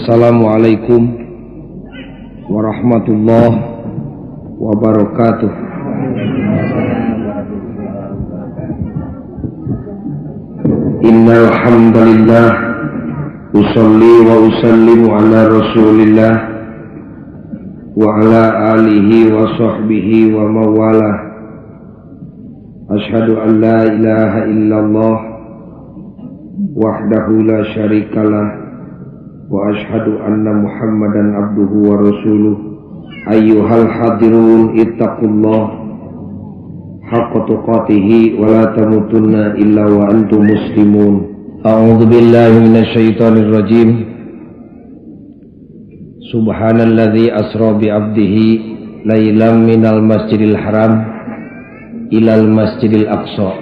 Assalamualaikum warahmatullahi wabarakatuh. Innal hamdalillah usolli wa usallimu ala Rasulillah wa ala alihi wa sahbihi wa mawalah. Asyhadu an la ilaha illallah wahdahu la syarikalah wa asyhadu anna Muhammadan abduhu wa rasuluh. Ayyuhal hadirun ittaqullah haqqa tuqatih wa la tamutunna illa wa antum muslimun. A'udzu billahi minasy syaithanir rajim. Subhanalladzi asra bi 'abdihi lailam minal masjidil haram ilal masjidil aqsa.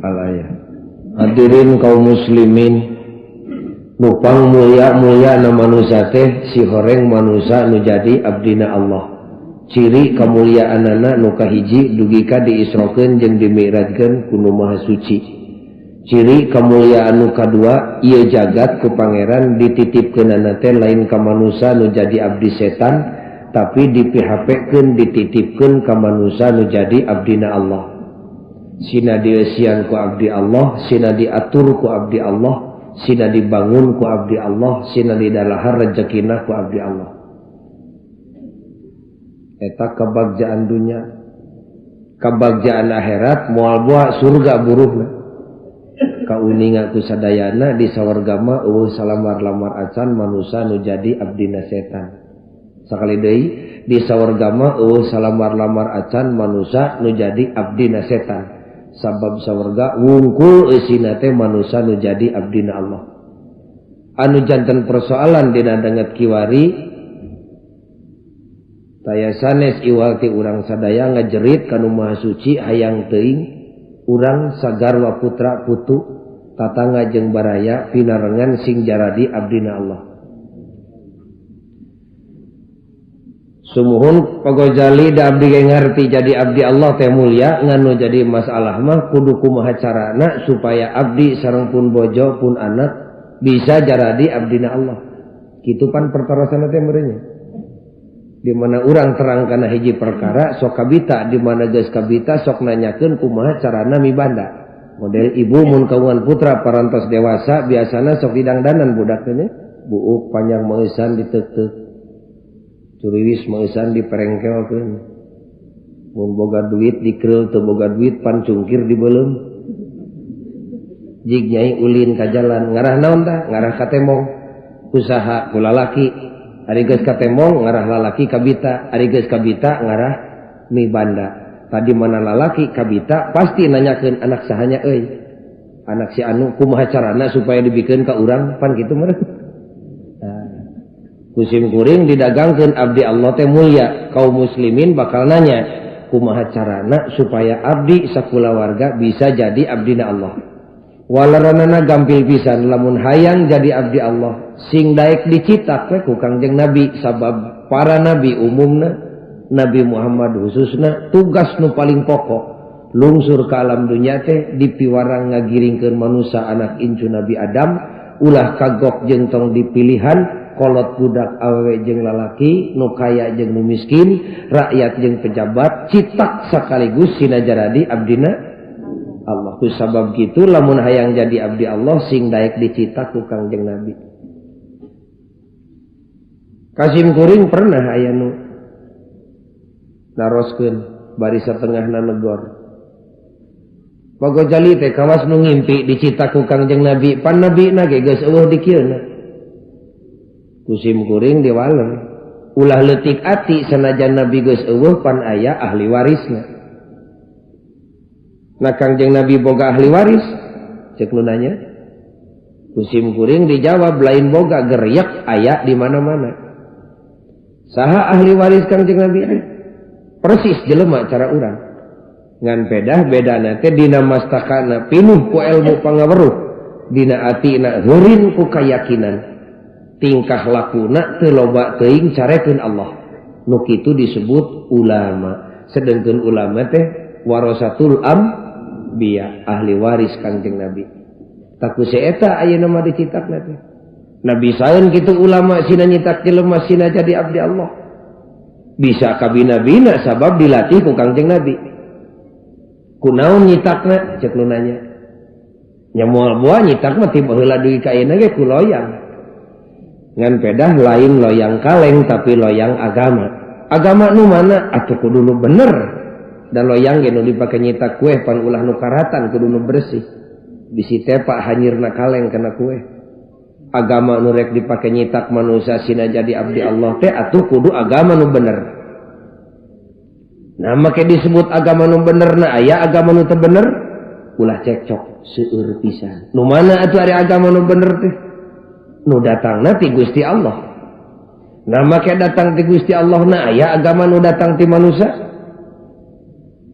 Al-ayat. Hadirin kaum muslimin, nupang mulia-mulia na manusia teh si horeng manusia nu jadi abdina Allah. Ciri kamuliaanana nu kahiji dugika diisrokeun jeung dimi'rajkeun ku Nu Maha Suci. Ciri kamuliaan nu kadua ieu jagat ku pangeran dititipkeunana teh lain ka manusia nu jadi abdi setan, tapi dipihapekeun dititipkeun ka manusia nu jadi abdina Allah. Sina dieusian ku abdi Allah, sina diatur ku abdi Allah, sina dibangun ku abdi Allah, sina didalahar rezekina ku abdi Allah. Eta kabagjaan dunya. Kabagjaan akhirat moal boa surga buruhna. Kauninga ku sadayana di sawarga mah eueuh salamar-lamar acan manusia nu jadi abdina setan. Sakali deui di sawarga mah eueuh salamar-lamar acan manusia nu jadi abdina setan. Sabab sawarga wungkul eusina teh manusia nu jadi abdina Allah. Anu janten persoalan dina danget kiwari taya sanes iwal ti urang sadaya ngajerit ka Nu Maha Suci hayang teuing urang sagarwa putra putu tatangga jeung baraya pinarengan sing jaradi abdina Allah. Sumuhun pagojali da abdi ge ngarti jadi abdi Allah teh mulia, nganu jadi masalah mah kudu kumaha carana supaya abdi sareng pun bojo pun anak bisa jaradi abdina Allah. Kitu pan perkarasana teh meureunnya. Di mana urang terang kana hiji perkara sok kabita, di mana geus kabita sok nanyakeun kumaha carana mibanda. Model ibu mun kawangan putra parantos dewasa biasana sok didangdanan budak teh buuk panjang meusan diteuk-teuk. Curiwis meusan diperengkelkeun. Mun boga duit dikreul teu boga duit pan cungkir dibeuleum. Jig nyai ulin ka jalan ngarah naon tah? Ngarah ka temong. Usaha ku lalaki. Ari geus ka temong ngarah lalaki kabita, ari geus kabita ngarah mibanda. Tadi mana lalaki kabita pasti nanyakeun anak sahanya euy. Anak si anu kumaha carana supaya dibikeun ka urang pan kitu meureun. Kusim kuring didagangkeun abdi Allah teh mulia, kaum muslimin bakal nanya kumaha carana supaya abdi sakulawarga bisa jadi abdina Allah. Walaranana gampil pisan lamun hayang jadi abdi Allah sing daek dicitak we ku Kangjeng Nabi, sabab para nabi umumna Nabi Muhammad khususna tugas nu paling pokok lungsur ka alam dunya teh dipiwarang ngagiringkeun manusia anak incu Nabi Adam ulah kagok jeung tong dipilihan kolot budak awewe jeung lalaki, nu kaya jeung nu miskin, rakyat jeung pejabat, citak sakaligus sina jaradi abdina Allah. Ku sabab kitu lamun hayang jadi abdi Allah sing daek dicitak ku Kangjeng Nabi. Kasim kuring pernah aya nu naroskeun bari satengahna negor. Pagojali teh kawas nu ngimpi dicitak ku Kangjeng Nabi, pan nabina ge geus eueuh di kieuna. Kusim kuring diwalem ulah leutik ati sanajan Nabi geus eueuh pan aya ahli warisna. Nah Kangjeng Nabi boga ahli waris ceuk nu nanya. Kusim kuring dijawab lain boga geryak aya di mana-mana. Saha ahli waris Kangjeng Nabi? Persis jelema cara urang. Ngan bedana teh dina mastakana pinuh ku ilmu pangaweruh, dina atina heureun ku kayakinan. Tingkah lakuna teu loba teuing carekeun Allah. Nu kitu disebut ulama. Sedengkeun ulama teh warasatul anbiya, ahli waris Kangjeng Nabi. Taku seeta ayeuna mah dicitakna teh. Nabi saeun kitu ulama sina nyitak jelema sina jadi abdi Allah. Bisa kabina-bina sabab dilatih ku Kangjeng Nabi. Kunaon nyitakna cek nu nanya. Nya moal boa nyitak mah tiba heula deui ka ayeuna ge ku loyang. Ngan pedah lain loyang kaleng tapi loyang agama. Agama nu mana atuh kudu nu bener. Dan loyang ge nu dipake nyitak kue pan ulah nu karatan kudu nu bersih. Bisi teh pak hanyirna kaleng kana kue. Agama nu rek dipake nyitak manusia sina jadi abdi Allah teh atuh kudu agama nu bener. Nah make disebut agama nu bener na aya agama nu teu bener ulah cekcok seueur pisan. Nu mana atuh ari agama nu bener teh? Nu datangna ti Gusti Allah. Nah make datang ti Gusti Allah na aya agama nu datang ti manusia.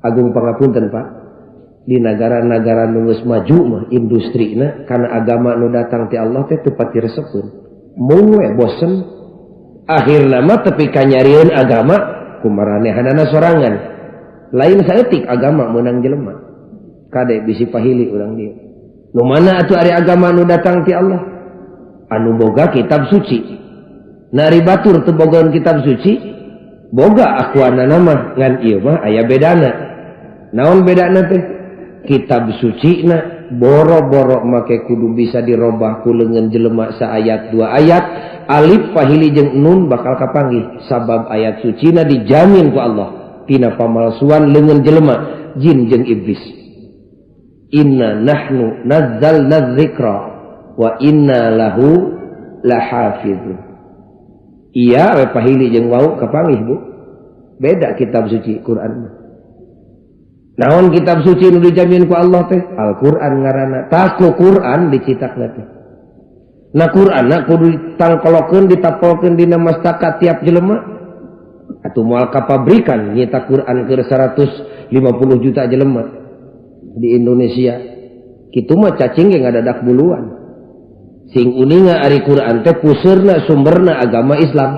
Agung pangapunten Pak. Di negara-negara nu geus maju mah industrina kana agama nu datang ti Allah teh teu pati resepeun. Mung we bosen. Akhirna mah tepi ka nyarieun agama kumaranehanana sorangan. Lain saeutik agama meunang jelema. Kade bisi pahili urang dieu. Nu mana atuh ari agama nu datang ti Allah? Anu boga kitab suci. Nari batur teu bogaan kitab suci, boga akuanana mah ngan ieu mah aya bedana. Naon bedana teh? Kitab suci na boro-boro make kudu bisa dirobah ku leungeun jelema saayat dua ayat, alif pahili jeung nun bakal kapanggih sabab ayat suci na dijamin ku Allah tina pamalsuan leungeun jelema jin jeung iblis. Inna nahnu nazzalna dzikra wa inna lahu lahafizun. Iya we pahili jeung wau kapanggih Bu. Beda kitab suci Quran. Naon kitab suci nu dijamin ku Allah teh? Al-Qur'an ngaranna. Tas nu Qur'an dicitakna teh. Na Qur'anna kudu ditangkolokeun ditapolkeun dina mastaka tiap jelema. Atuh moal kapabrikan nyetak Qur'an keur 150 juta jelema di Indonesia. Kitu mah cacing ge ngadadak buluan. Sing uninga ari Qur'an teh puseurna sumberna agama Islam.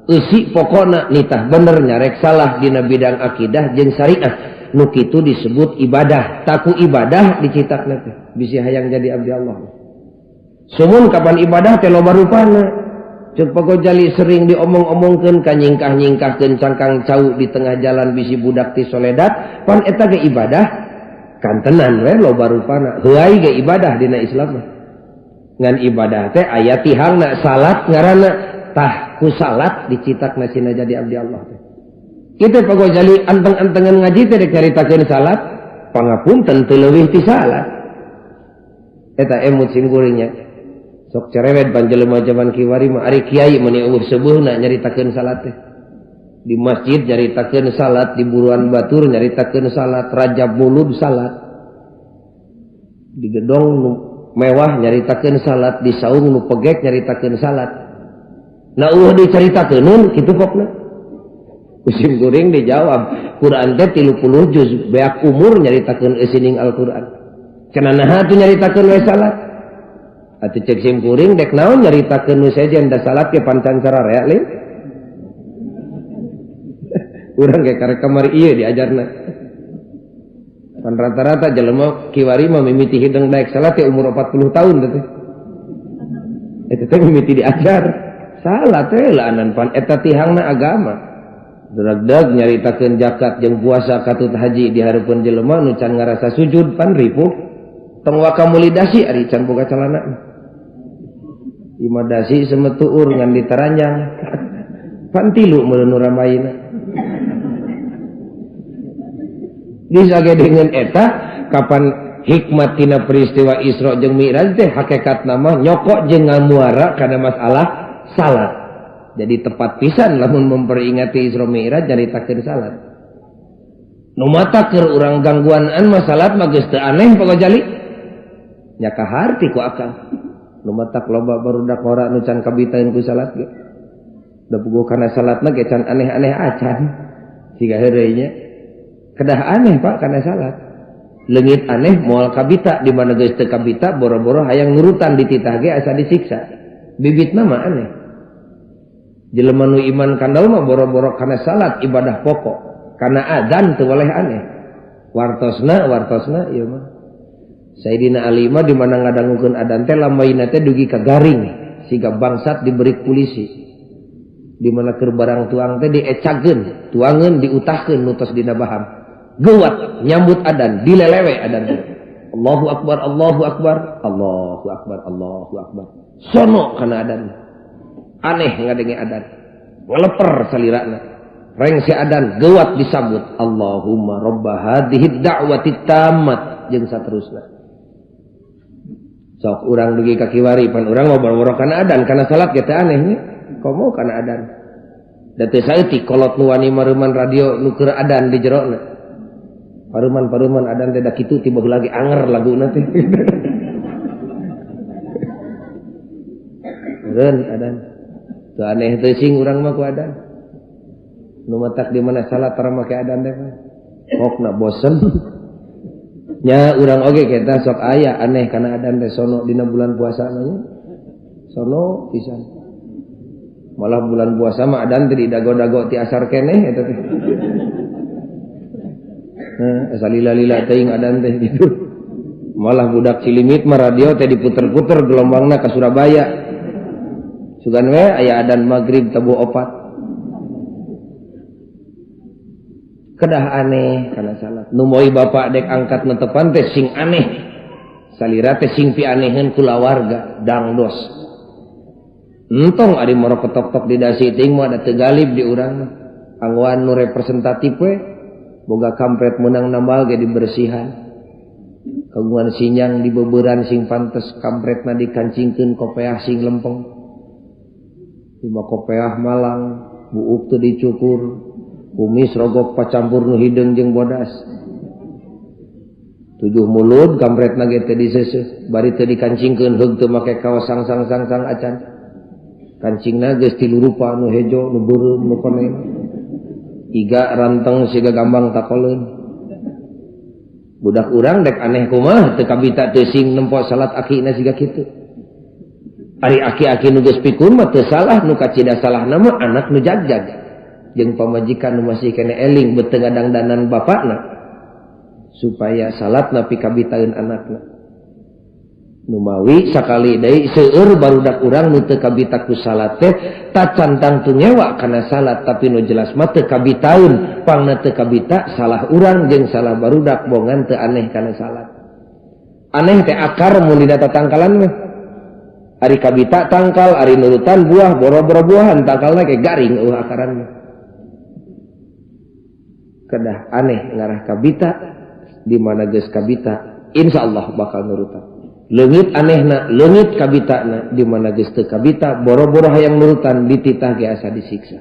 Eusi pokona nitah bener nyarek salah dina bidang akidah jeung syariah. Nu kitu disebut ibadah. Taku ibadah dicitakna teh bisi hayang jadi abdi Allah. Sumun kapan ibadah teh loba rupana. Ceuk pagojali sering diomong-omongkeun ka nyingkah-nyingkahkeun cangkang cau di tengah jalan bisi budak ti soledad, pan eta ge ibadah. Kan tenan we loba rupana. Heuai ge ibadah dina Islam. Ngan ibadah teh aya tihangna salat ngaranna tah ku salat dicitakna sina jadi abdi Allah teh. Kita pagojali anteng-antengan ngaji teh dek nyaritakeun salat, pangapunten teu leuwih ti salat. Eta emut simkuringnya. Sok cerewet panjelema zaman kiwari mah ari kiai meuni eueuh seubeuna nyaritakeun salat teh. Di masjid nyaritakeun salat, di buruan batur nyaritakeun salat, Rajab Mulud salat. Di gedong nu mewah nyaritakeun salat, di saung nu pegek nyaritakeun salat. Na eueuh dicaritakeun kitu pokna. Usim goreng dijawab, Quran teh 30 juz, beak umur nyaritakeun eusining Al-Qur'an. Cenah teu nyaritakeun we salat. Atuh cek sim kuring dek naon nyaritakeun nu sejen da salat ke pancan sararea leuh. Urang ge karek kamari ieu diajarna. Pan rata-rata jelema kiwari mah mimiti hideung daek salat teh umur 40 tahun teh. Eta teh mimiti diajar. Salat teh laanan pan eta tihangna agama. Derag-derag nyaritakeun zakat jeung puasa katut haji di hareupeun jelema nu can ngarasa sujud pan ripuh tong wakamulidasi ari can boga calana imadasi semetuur ngan ditaranjang pan tilu meureun ramayna disage dengan eta kapan hikmat tina peristiwa Isra jeung Mi'raj teh hakikatna mah nyokok jeung ngamuara kana masalah salat. Jadi tepat pisan lamun memperingati Isra Mi'raj nyaritakeun salat. Nu mata keur urang gangguanan mah salat mah geus teu aneh pagojali. Nya kaharti ku akal. Nu mata loba barudak ora nu can kabitaeun ku salat ge. Da puguh kana salatna ge can aneh-aneh acan. Siga heureuy nya. Kedah aneh Pak kana salat. Leungit aneh moal kabita di mana geus teu kabita boro-boro hayang nurutan dititah ge asa disiksa. Bibitna mah aneh. Jelema nu iman kandal mah boro-boro kana salat ibadah pokok, kana adzan teu boleh aneh. Wartosna ieu mah. Sayyidina Ali mah di mana ngadangukeun adzan teh lambaina teh dugi ka garing siga bangsat diberi polisi di mana keur barang tuang teh diecageun tuangeun diutahkeun nutos dina baham geuwat nyambut adan dilelewe adan teh Allahu akbar Allahu akbar Allahu akbar Allahu akbar sono kana adan aneh ngadenge adan ngeleper salirana reng si adan geuwat disambut Allahumma robba hadhihi da'wati tammat jeung saterusna sok urang dugi ka kiwari pan urang ngobrol-ngobrol kana adan kana salat ge teh anehnya komo kana adan da teu saeutik kolot nu wani mareuman radio nu keur adan di jerona paruman adan teh da kitu tiba lagi anger laguna teh reun adan teu aneh teu sing urang mah ku adan nu matak di mana salat tara make adan teh pokna bosen nya urang oge kita sok aya aneh kana adan teh sono dina bulan puasa nya sono pisan malah bulan puasa mah adan teh didago-dago ti asar keneh eta teh asalila-lila teuing adan teh gitu malah budak Cilimit mah radio teh diputer-puter gelombangna ka Surabaya sugan we aya adan magrib tabu opat kedah aneh kana salat nu moy bapak dek angkat netepan teh sing aneh salira teh sing pi aneheun kulawarga dangdos entong ari moro ketok-tok di dasi ting mah da teu galib di urang angguan nu representatif we boga kampret menang nambal ge dibersihan kagungan sinyang di beuberan sing pantes kampretna dikancingkeun kopeah sing lempeng lima kopeah malang buuk teu dicukur kumis rogok pacampur nu hideung jeung bodas 7 mulut kampretna ge teh diseuseut bari teu dikancingkeun heug teu make kaos sang acan kancingna geus tilu rupa nu hejo nu beureum nu koneng iga ranteng siga gambang takoleun budak urang dek aneh kumaha teu kabita teu sing nempo salat akina siga kitu ari aki-aki nu geus pikun mah teu salah nu kacida salahna mah anak nu jagjag jeung pamajikan nu masih kene eling beuteung ngadangdanan bapakna supaya salatna pikabitaeun anakna nu mawi sakali deui seueur barudak urang nu teu kabita ku salat teh tacantang tu nyewa kana salat tapi nu jelas mah teu kabitaeun pangna teu kabita salah urang jeung salah barudak bongan teu aneh kana salat aneh teh akar mun dina tatangkalan mah ari kabita tangkal ari nurutan buah boro-boro buahan tangkalna ge garing akaran mah kedah aneh ngarah kabita di mana geus kabita insyaallah bakal nurutan leungit anehna leungit kabitana di mana geus teu kabita boro-boro hayang nurutan dititah ge asa disiksa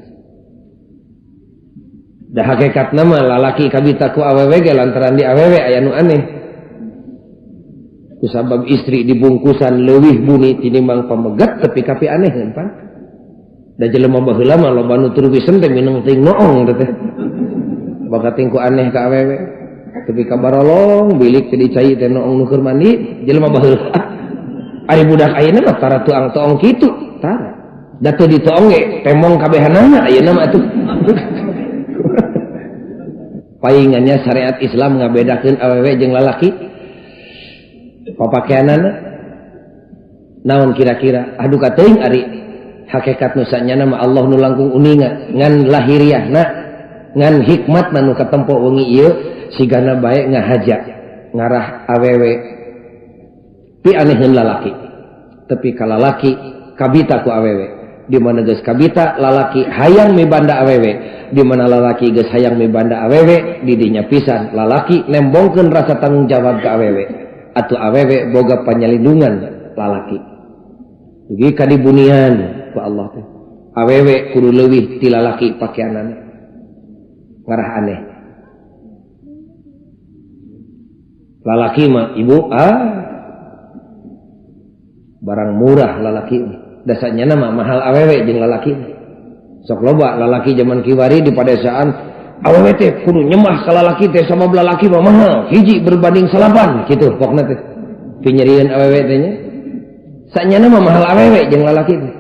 da hakikatna mah lalaki kabita ku awewe ge lantaran di awewe aya nu aneh kusabab istri dibungkusan leuwih buni tinimbang pamegat tapi kapi aneh pan da jelema baheula mah loba nu turwisen teh mineng teuing noong teh bakating ku aneh ka awewe tapi kabarolong bilik teh dicai teh noong nu keur mandi jelema baheula ari budak ayeuna mah tara tuang-tuong kitu tara da teu ditoong ge temong kabehanana ayeuna mah atuh paingannya syariat Islam ngabedakeun awewe jeung lalaki papakeanana naon kira-kira aduh kateuing ari hakikat nu sanyana mah Allah nu langkung uninga ngan lahiriahna ngan hikmat nu katempo wengi ieu sigana bae ngahaja ngarah awewe pi aneheun lalaki tapi ka lalaki kabita ku awewe di mana geus kabita lalaki hayang mibanda awewe di mana lalaki geus hayang mibanda awewe di dinya pisan lalaki nembongkeun rasa tanggung jawab ka awewe atuh awewe boga panyalindungan lalaki dugi ka dibunian ku Allah teh awewe kudu leuwih ti lalaki pakeanana ngarah aneh lalaki mah ibu barang murah lalaki dasarnya nama mahal awewe jeung lalaki sok loba lalaki zaman kiwari di padesaan awewe teh kudu nyemah ka lalaki teh sama lalaki mah mahal hiji berbanding 8 kitu pokna teh pinyerieun awewe teh nya sanyana mah mahal awewe jeung lalaki teh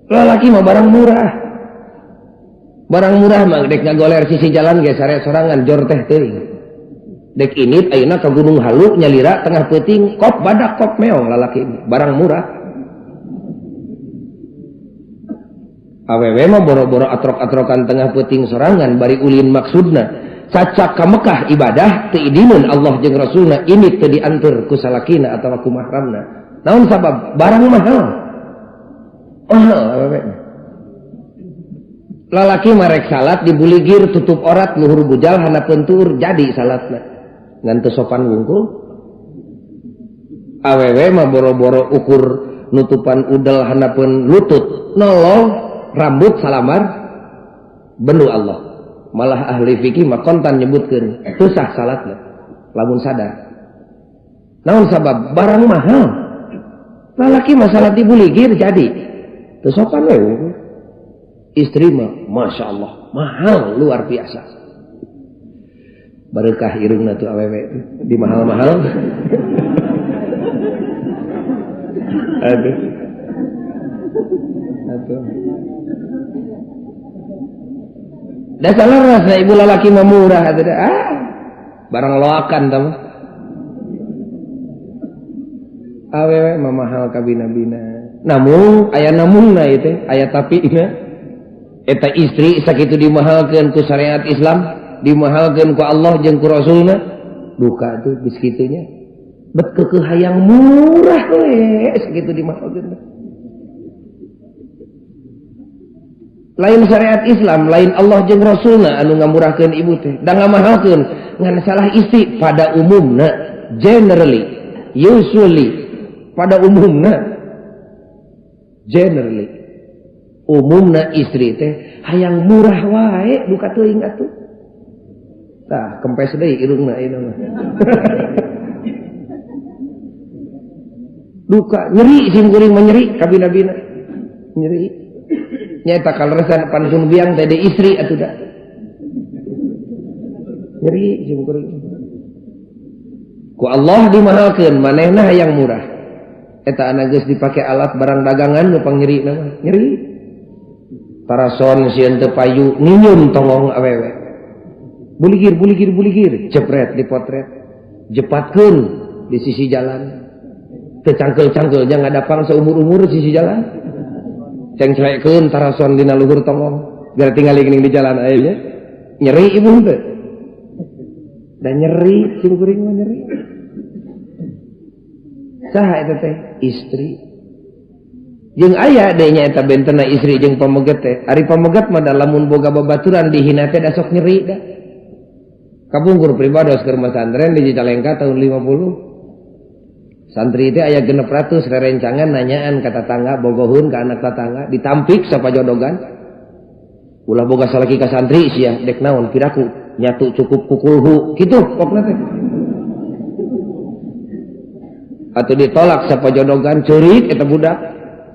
lalaki mah barang murah mah dek ngagoler sisi jalan ge sare sorangan jor teh teuing dek init ayeuna ka Gunung Halu nyalira tengah peuting kop badak kop meong lalaki barang murah awewe mah boro-boro atrok-atrokan tengah peuting sorangan bari ulin maksudna cacak ka Mekah ibadah teu idinun Allah jeung Rasulna ini teu diantur ku salakina atawa ku mahramna naon sabab barang mahal awewe lalaki marek salat dibuligir tutup orat luhur bujal hanapeun tur jadi salatna ngan teu sopan wungkul awewe mah boro-boro ukur nutupan udel hanapeun lutut nolong rambut salamar bendu Allah malah ahli fikih mah kontan nyebutkeun teu sah salatna lamun sadar naon sabab barang mahal lalaki mah salat dibuligir jadi teu sopan we istri mah masya Allah mahal luar biasa barekah irungna tuh awewe di mahal-mahal aduh dah salah rasa ibu lalaki mah murah barang loakan tamu awewe mah mahal kabina-bina namun aya namungna itu aya tapiina eta istri sakitu dimahalkeun ku syariat Islam dimahalkeun ku Allah jeung ku Rasulna duka tuh geus kitu nya bet keukeuh hayang murah we sakitu dimahalkeun lain syariat Islam lain Allah jeung Rasulna anu ngamurahkeun ibu teh da ngamahalkeun ngan salah istri pada umumna generally usually pada umumna generally umumna istri teh hayang murah wae duka teuing atuh tah kempes deui irungna ieu mah duka nyeri simkuring mah nyeri kabina-bina nyeri nyata kalresan pantun biang tadi istri atuh da nyeri simkuring ku Allah dimahalkeun manehna hayang murah eta ana geus dipake alat barang dagangan nu pangnyeri nama nyeri tarason sieun teu payu nginyum tongong awewe buligir jepret dipotret jepatkeun di sisi jalan teu cangkeul-cangkeul jangan ngadapang seumur-umur di sisi jalan ceng celekeun tarason dina luhur tongong biar tinggal geuning di jalan aya nya nyeri ibu teh da nyeri simkuring mah nyeri saha eta teh istri jeung aya deui nya eta bentenna istri jeung pameget teh ari pameget mah da lamun boga babaturan dihina teh da sok nyeri da kabungkur pribados keur pesantren di Cicalengka tahun 50 santri teh aya 600 rerencangan nanyaan ka tatangga bogohun ka anak tatangga ditampik sapajodogan ulah boga salaki ka santri sia dek naon piraku nyatu cukup kukulhu kitu pokna teh atuh ditolak sapajodogan ceurik eta budak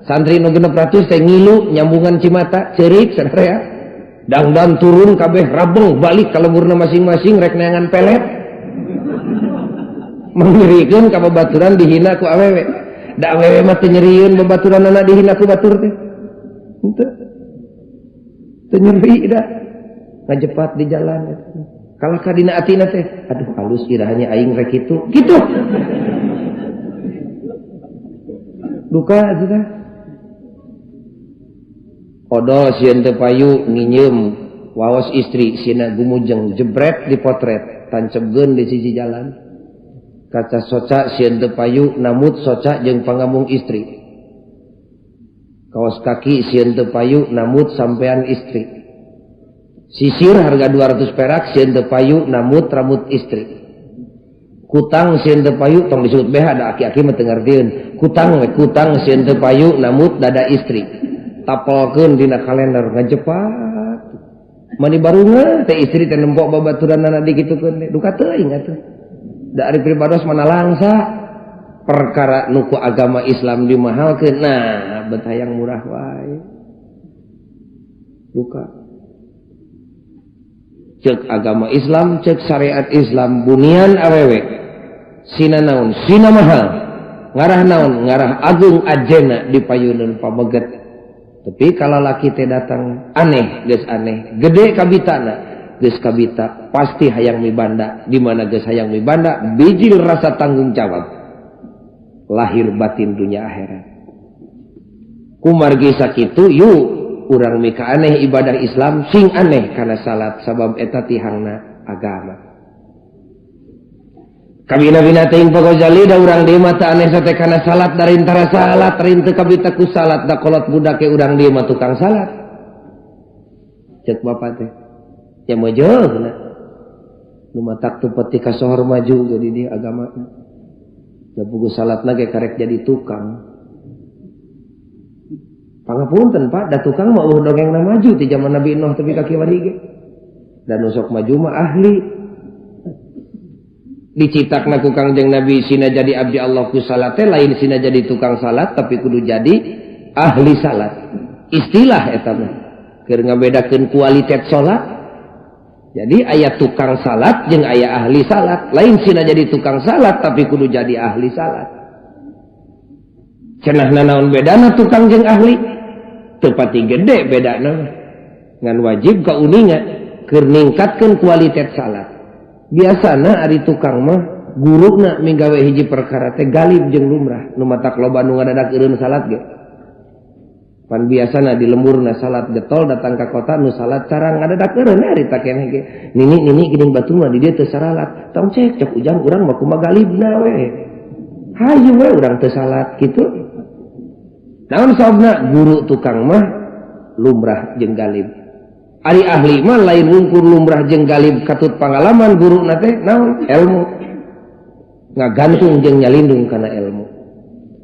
santri nu 600 teh ngilu nyambungan Cimata ceurik sadaya dangdang turun kabeh rabeng balik ka lemurna masing-masing rek neangan pelet mengirikeun ka babaturan dihina ku awewe da awewe mah teu nyerieun babaturan anak dihina ku batur teh henteu teu nyeri da ngajepat di jalan kalah ka dina atina teh aduh halus irahnya aing rek kitu kitu duka juga odol sieun teu payu nginyeum waos istri sieuna gumujeng jebret dipotret tancebkeun di sisi jalan kaca soca sieun teu payu namut soca jeung pangamung istri kaos kaki sieun teu payu namut sampean istri sisir harga 200 perak sieun teu payu namut rambut istri kutang sieun teu payu tong disebut beha da aki-aki mah teu ngartieun kutang sieun teu payu namut dada istri tapelkeun dina kalender ngajepat mani barunga teh istri teh nempok babaturanna dikitukeun duka teuing atuh da ari pribados mana langsa perkara nuku agama Islam dimahalkeun nah bet hayang murah wae duka cek agama Islam cek syariat Islam bunian awewe sina naon sina mahal ngarah naon ngarah agung ajena dipayuneun pameget tapi kalau laki teh datang aneh geus aneh gede kabitana geus kabita pasti hayang mibanda di mana geus hayang mibanda bijil rasa tanggung jawab lahir batin dunia akhirat kumargi sakitu yuk urang mika aneh ibadah Islam sing aneh karena salat sabab eta tihangna agama. Kabina bina teuing Ghazali da urang dieu mah teu aneh sate kana salat dari antara salat rin teu kabita ku salat da kolot budak ke urang dieu mah tukang salat. Cek bapak teh. Ya mojogeuna. Nu matak teu peti ka sohor maju jadi di agama. Da pugu salatna ge karek jadi tukang. Pangapunten Pak, da tukang mah dongengna maju ti zaman Nabi Nuh tepi ka kiwari ge. Dan nusok maju mah ahli. Dicitakna ku Kangjeng Nabi sina jadi abdi Allah ku salat teh lain sina jadi tukang salat tapi kudu jadi ahli salat. Istilah eta mah keur ngabedakeun kualitas salat. Jadi aya tukang salat jeung aya ahli salat. Lain sina jadi tukang salat tapi kudu jadi ahli salat. Cenahna naon bedana tukang jeung ahli? Teu pati gede bedana. Ngan wajib ka uninga keur ningkatkeun kualitas salat. Biasana ari tukang mah guruna minggawe hiji perkara teh galib jeung lumrah nu matak loba nu ngadadak eureun salat ge. Pan biasana di lemburna salat getol datang ka kota nu salat cara ngadadak eureun ari ta keneh ge. Nini geuning batu mah di dieu teu saralat. Tong cek cok ujang urang mah kumaha galibna we. Hayu we urang teu salat kitu. Naon sababna guru tukang mah lumrah jeung galib. Ari ahli mah lain wungkur lumrah jeung galib katut pangalaman guru nate naon ilmu ngagantung jeung nyalindung kana ilmu.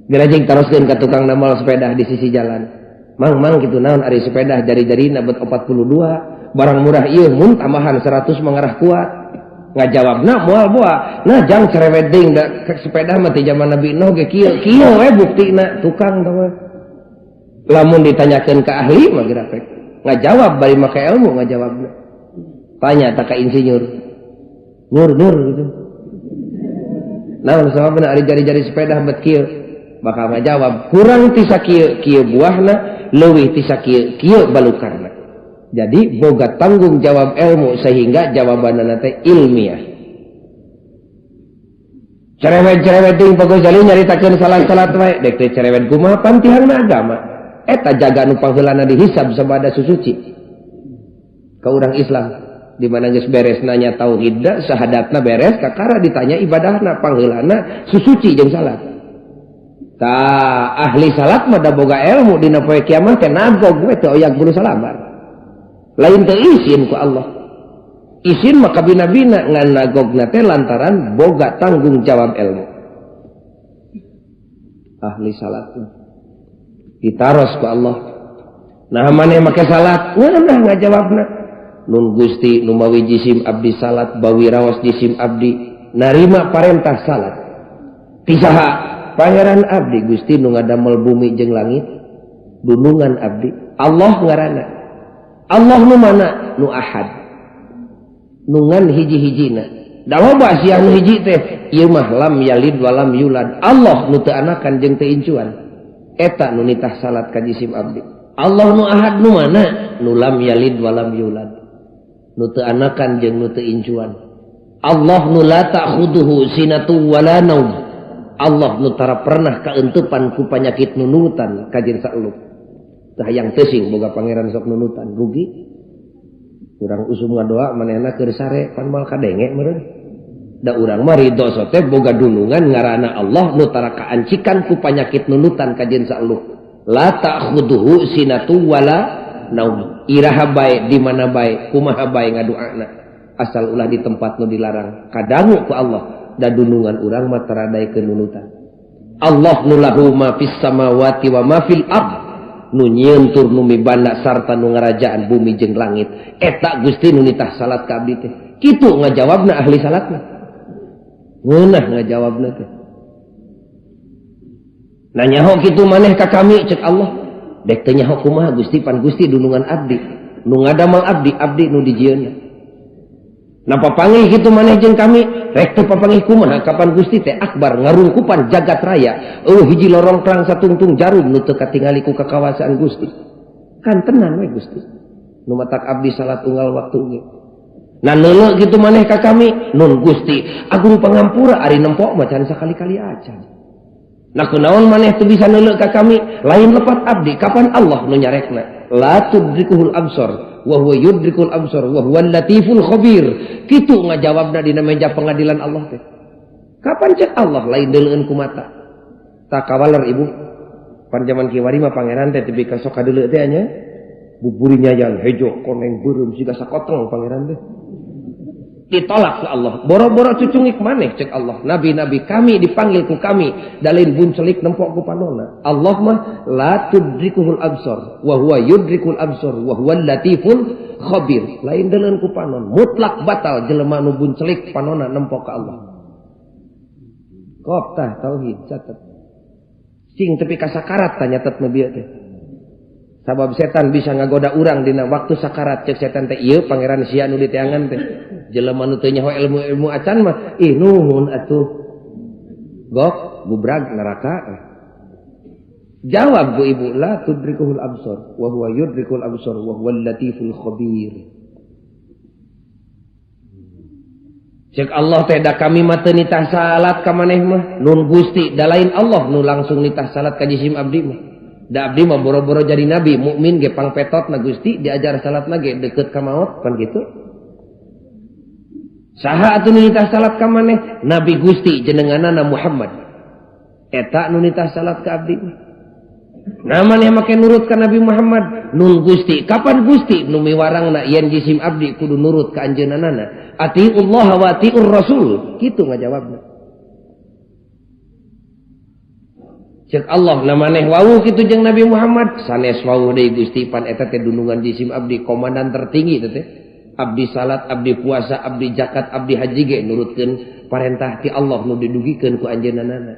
Bila jeung taroskeun ka tukang namal sepeda di sisi jalan. Mang kitu naon ari sepeda jari-jarina bet 42 barang murah ieu mun tambahan 100 mangarah kuat. Ngajawabna moal boa. Nah jang cerewet deing da sepeda mah ti zaman Nabi Nuh ge kieu we buktina tukang tah mah. Lamun ditanyakeun ka ahli mah geura ngajawab bari make ilmu ngajawabna. Tanya tak ka insinyur. Nur gitu. Naon sababna ari jari-jari sepeda bet kieu bakal ngajawab kurang ti sakieu buahna leuwih ti sakieu balukarna. Jadi boga tanggung jawab ilmu sehingga jawabanna teh ilmiah. Cerewet deung Pak Ghazali nyaritakeun salat-salat wae dek teh cerewet kumaha pantihangna agama. Eta jaga nu pangheulana dihisab sabada susuci ka urang Islam di mana geus beres nanya tauhid da syahadatna beres kakara ditanya ibadahna pangheulana susuci jeung salat. Tah ahli salat mah da boga ilmu dina poe kiamat teh nagog we teu oyag bulu salabar. Lain teu izin ku Allah. Izin mah ka bina-bina ngan nagogna teh lantaran boga tanggung jawab ilmu. Ahli salat ditaros ku Allah. Nah maneh make salat ngeunah ngajawabna nun Gusti nu mawi jisim abdi salat bawi raos jisim abdi narima parentah salat ti saha pangeran abdi Gusti nu ngadamel bumi jeung langit dunungan abdi Allah ngaranna. Allah nu mana nu ahad nungan hiji-hijina da loba sia nu hiji teh ieu mah lam yalid walam yulad. Allah nu teu anakan jeung teu incuan eta nu nitah salat ka jisim abdi. Allah nu ahad nu mana nu lam yalid walam yulad nu teu anakan jeung nu teu incuan. Allah nu la ta'khuduhu sinatu wala naum. Allah nu tara pernah kaentepan ku panyakit nunutan ka jeung saeuleuk. Teu hayang teuing boga pangeran sok nunutan rugi. Urang usum ngadoa manehna keur sare pan moal kadenge meureun. Da urang mah ridho sote boga dunungan ngaranna Allah nu tara kaancikan ku panyakit nunutan ka jeung saeuleuk. La ta'khuduhu sinatu wala naum. Iraha bae di mana bae kumaha bae ngadoana asal ulah di tempat nu dilarang kadangu ku Allah da dunungan urang mah tara daekeun nunutan. Allah nu lahu ma fis samawati wa ma fil ard nu nyieun tur nu mibanda sarta nu ngarajaan bumi jeung langit. Eta Gusti nu nitah salat ka abdi teh. Kitu ngajawabna ahli salatna. Ngeunah ngajawabna teh. Nanyaho kitu maneh ka kami cek Allah. Dek teu nyaho kumaha Gusti pan Gusti dunungan abdi. Nu ngadamel abdi nu dijieunna. Napa panggih kitu maneh jeung kami? Rek teu papanggih kumaha kapan Gusti teh akbar ngarungkupan jagat raya. Hiji lorong krang satungtung jarum nu teu katingali ku kakawasan Gusti. Kan tenan we Gusti. Nu matak abdi salat unggal waktu ge. Nah neuleuh kitu maneh ka kami, nun Gusti agung pangampura ari nempok macan sakali-kali acan. Nah kunaon maneh teu bisa neuleuh ka kami lain lepat abdi kapan Allah nu nyarekna. la tudrikuhul absar wa huwa yudrikul absar wa huwal latiful khabir. Kitu ngajawabna dina meja pengadilan Allah teh. Kapan cek Allah lain deuleueun ku mata. Tak kawaler ibu. Pan zaman kiwari mah pangeran teh tepi ka sok kadeuleu teh nya. Buburinya yang hejo koneng beureum siga sakotong pangeran teh. Ditolak ke Allah. Boro-boro cucungik maneh cek Allah. Nabi-nabi kami dipanggil ku kami. Dalin buncelik nempok ku panona. Allah mah la tudrikuhul absar wa huwa yudrikul absar wa huwal latiful khabir. Lain deuleueun ku panon. Mutlak batal jelema nu buncelik panona nempok ka Allah. Kop tah tauhid catet. Sing tepi ka sakarat tah nyatet nu bieu teh. Sabab setan bisa ngagoda urang dina waktu sakarat cek setan teh ieu pangeran sia nu diteangan teh. Jelema nu teu nyaho ilmu-ilmu acan mah ih nuhun atuh. Gok gubrag neraka. Jawab bu ibu la tudrikuhul absar wa huwa yudrikul absar wa huwal latiful khabir. Cek Allah teh da kami mah teu nitah salat ka maneh mah nun Gusti da lain Allah nu langsung nitah salat ka jisim abdi mah. Da abdi mah boro-boro jadi nabi mukmin ge pangpetot na Gusti diajar salat na ge deukeut ka maot kan kitu. Saha atuh nu nitah salat ka maneh? Nabi Gusti jenenganana Muhammad. Eta nu nitah salat ka abdi. Nah maneh make nurut ka Nabi Muhammad nun Gusti. Kapan Gusti nu miwarangna yen jisim abdi kudu nurut ka anjeunanana? Atiullah wa atiur Rasul. Kitu ngajawabna. Cek Allah na maneh wau kitu jeung Nabi Muhammad sanes wau deui Gusti pan eta teh dunungan jisim abdi komandan tertinggi teh. Abdi salat, abdi puasa, abdi zakat, abdi haji ge nurutkeun parentah ti Allah nu didugikeun ku anjeunanana.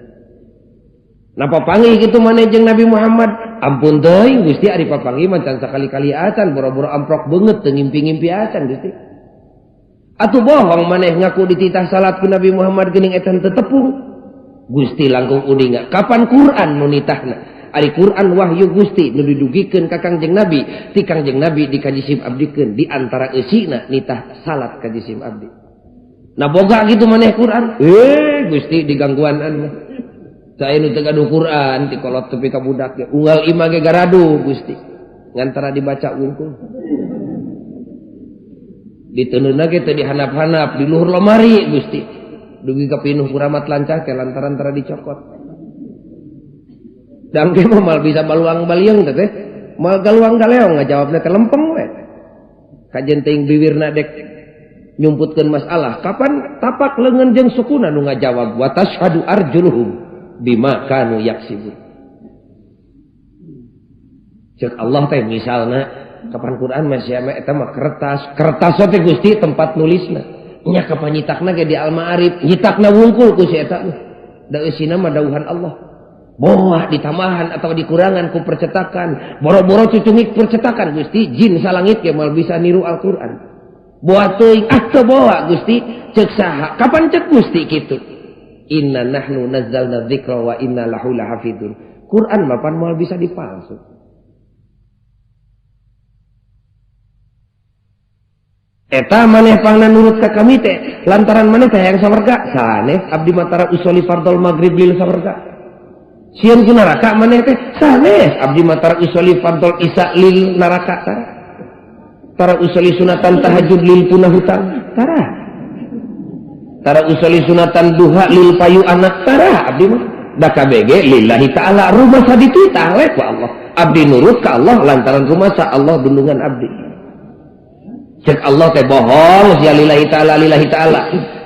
Napa panggih kitu maneh jeung Nabi Muhammad? Ampun teuing Gusti ari papanggih mah can sakali-kali acan boro-boro amprok beungeut teu ngimpi-ngimpi acan Gusti. Atuh bohong maneh ngaku dititah salat ku Nabi Muhammad geuning eta teu tepung. Gusti langkung uninga. Kapan Quran nu nitahna? Ari Quran wahyu Gusti nu didugikeun ka Kangjeng Nabi, ti Kangjeng Nabi dikajisim abdikeun di antara eusina nitah salat ka jisim abdi. Nah boga gitu maneh Quran. Gusti digangguanan mah. Sae nu teu gaduh Quran ti kolot tepi ka budak ge. Unggal imah ge garadu Gusti. Ngantara dibaca wungkul. Diteununa ge teu dihanap-hanap di luhur lemari Gusti. Dugi ka pinuh kuramat lancah ke lantaran tara dicokot. Dangke mah mal bisa baluang baliung teh. Mal galuang galeong ngajawabna teh lempeng we. Kajen teuing bibirna dek nyumputkeun masalah. Kapan tapak leungeun jeung sukuna nu ngajawab wa tashhadu arjuluhum bima kanu yaksibun. Cek Allah teh misalna kapan Quran masih ame eta mah kertas teh Gusti tempat nulisna. Nya kapan nyitakna ge di Al-Ma'arif, nyitakna wungkul ku si eta mah. Da eusina mah dawuhan Allah. Boah ditambahan atau dikurangan ku percetakan. Boro-boro cucungik percetakan Gusti. Jin salangit ge mal bisa niru Al-Quran. Boah teuing teu boa Gusti. Cek saha? Kapan cek Gusti kitu? Inna nahnu nazzalna dzikra wa inna lahu lahafidun. Quran mah pan mal bisa dipalsu. Eta maneh pangna nurut ka kami teh lantaran maneh teh hayang sawarga. Sanes abdi matara usoli fardhol maghrib lil sawarga. Sieun ku neraka maneh teh sanes abdi matara usoli fardhol isya lil neraka tara. Tara usoli sunatan tahajud lil punah hutang tara. Tara usoli sunatan duha lil payu anak tara abdi mah. Da kabege lillahi taala rumah sadititah we ku Allah. Abdi nurut ka Allah lantaran rumasa Allah dundungan abdi. Cek Allah teh bohong sia lillahi taala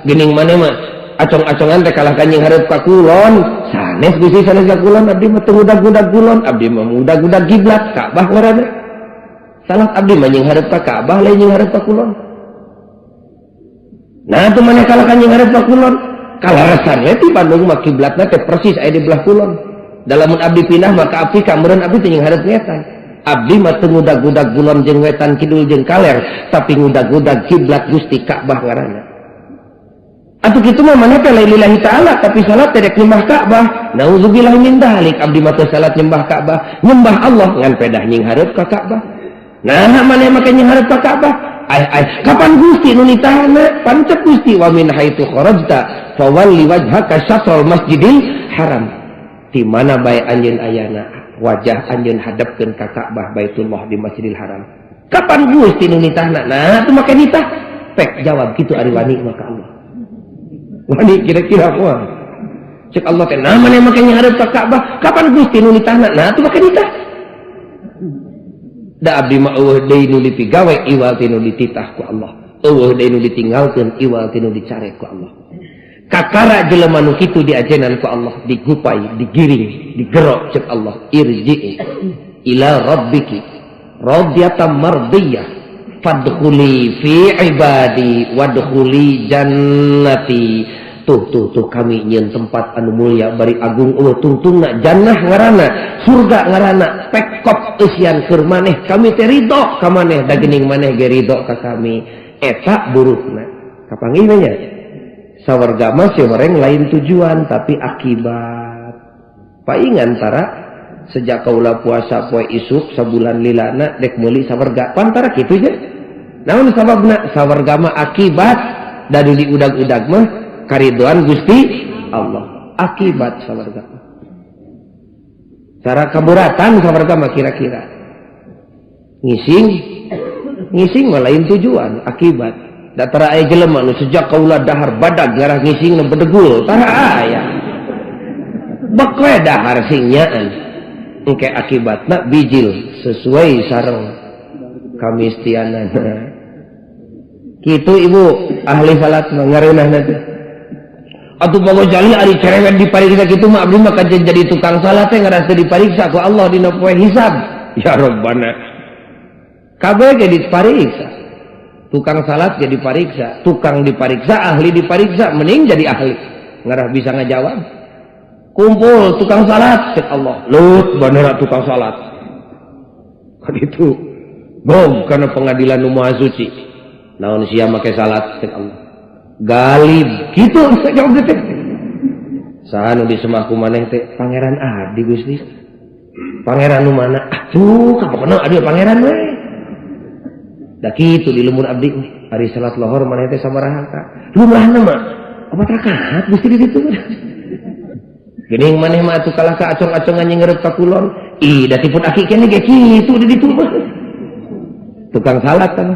geuning maneh mah acong-acongan teh kalah kanjing hareup ka kulon sanes Gusti sanes ka kulon abdi mah teu ngudag-ngudag kulon abdi mah ngudag-ngudag kiblat Ka'bah ngaranna salat abdi mah nying hareup ka Ka'bah lain nying hareup ka kulon. Nah teu maneh kalah kanjing hareup ka kulon kalarasan we ti Bandung mah kiblatna teh persis aya di belah kulon. Dalamun abdi pindah mah ka Afrika meureun abdi teh nying hareup ngetan. Abdi mah teu ngudag-ngudag kulon jeung wetan kidul jeung kaler, tapi ngudag-ngudag kiblat Gusti Ka'bah ngaranna. Atuh kitu mah maneh teh lillahi taala tapi salat teh dek nyembah Ka'bah. Nauzubillah min dzalik. Abdi mah teu salat nyembah Ka'bah, nyembah Allah ngan pedah nying hareup ka Ka'bah. Nah maneh make nying hareup ka Ka'bah. Kapan Gusti nu nitahna? Pancet Gusti wa min haitsu kharajta fawalli wajhaka syatrul masjidil haram. di mana bae anjeun ayana wajah anjeun hadapkeun ka Ka'bah Baitullah di Masjidil Haram. Kapan Gusti nu nitahna? Nah, teu make nitah. Pek jawab kitu ari wani maka Allah. Wani kira-kira apa? Cek Allah teh nah mane make ngarep ka Ka'bah, kapan Gusti nu nitahna? Nah, teu make nitah. Da abdi mah eueuh deui nu dipigawe iwal tinu dititah ku Allah. Eueuh deui nu ditinggalkeun iwal tinu dicare ku Allah. Kakara jelema nu kitu diajenan ku Allah, digupai, digiring, digerok cek Allah. Irji'i ila rabbiki radiyatan mardiyah fadkhuli fi ibadi wadkhuli jannati. Tuh kami nyeun tempat anu mulia bari agung tungtungna jannah ngaranna surga ngaranna pekop eusian keur maneh kami teh ridho ka maneh da geuning maneh ge ridho ka kami eta burukna kapanggih nya sawarga mah horeng lain tujuan tapi akibat paingan tara sejak kaula puasa poe isuk sabulan lilana dek meuli sawarga pantara kitu je naon sababna sawarga mah akibat da di udag-udag mah karidoan Gusti Allah akibat sawarga cara kaburatan sawarga mah kira-kira ngising mah lain tujuan akibat datara aya jelema nu sejak kaula dahar badag garah ngising na bedegul tara aya bek we dahar sing nyaan engke akibatna bijil sesuai sareng kamistianana kitu ibu ahli salat mah ngareunahna teh atuh bogo jali ari cerewet dipariksa kitu mah abdi mah kajen jadi tukang salat teh ngarasa dipariksa ku Allah dina poe hisab ya Rabbana kabeh ge dipariksa tukang salat jadi dipariksa tukang dipariksa ahli dipariksa mending jadi ahli ngarah bisa ngajawab kumpul tukang salat cek Allah lut bener tukang salat kan itu bom karena pengadilan nu maha suci naon sia make salat cek Allah galib gitu jawab teh saha nu disemah ku maneh teh pangeran Adi Gusti pangeran nu mana atuh kapokna adi pangeran we da kitu di leumun abdi ari salat lohor maneh teh sabaraha ka lumrahna mah 4 rakaat Gusti di ditu geuning maneh mah atuh kalah ka acong-acongan nyeureup ka kulon ih da tiput aki keneh ge kitu di ditu mah tukang salat kan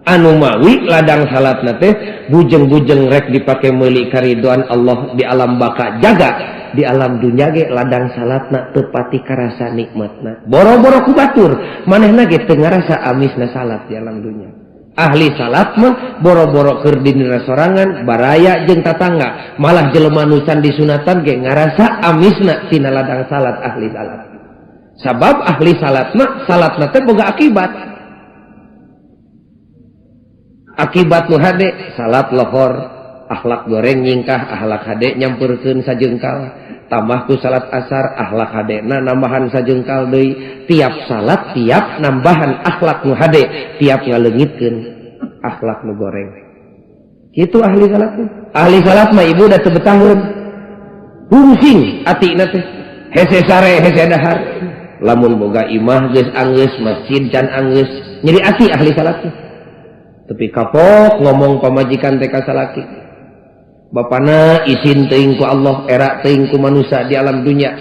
anu mawi ladang salatna teh bujeng-bujeng rek dipake meuli karidoan Allah di alam baka jaga di alam dunya ge ladang salatna teu pati karasa nikmatna boro-boro ku batur manehna ge teu ngarasa amisna salat di alam dunya ahli salat mah boro-boro keur dina sorangan baraya jeung tatangga malah jelema nu can disunatan ge ngarasa amisna tina ladang salat ahli salat sabab ahli salat mah salatna teh boga akibat nu hade salat lohor akhlak goreng nyingkah akhlak hade nyamperkeun sajengkal tambah ku salat asar akhlak hadena nambahan sajengkal deui tiap salat tiap nambahan akhlak nu hade tiap ngaleungitkeun akhlak nu goreng kitu ahli salat mah ibu da teu betaheun hungsing atina teh hese sare hese dahar lamun boga imah geus anggeus masjid can anggeus nyeri ati ahli salat teh tapi kapok ngomong pamajikan teh ka salaki bapana izin teuing ku Allah era teuing ku manusia di alam dunya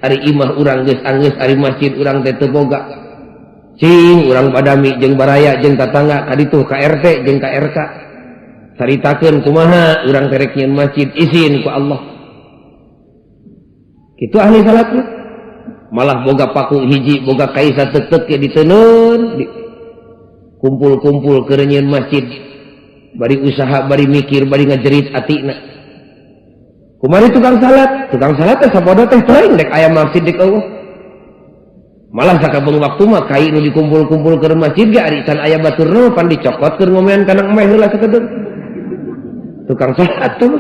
ari imah urang geus anggeus ari masjid urang teh teu boga cing urang padami jeung baraya jeung tatangga kaditu ka RT jeung ka RK caritakeun kumaha urang teh rek nyieun masjid izin ku Allah kitu ahli salat malah boga paku hiji boga kaisa teuteuk ge diteuneun kumpul-kumpul kerenyeun masjid bari usaha bari mikir bari ngajerit atina kumari tukang salat teh sapodo teh teuing dek aya masjid dek Allah malah sakabeung waktu mah kai nu dikumpul-kumpul ke masjid ge ari can aya batur nu pan dicokot keur ngomean kana emeh heula sakedeung tukang salat tuh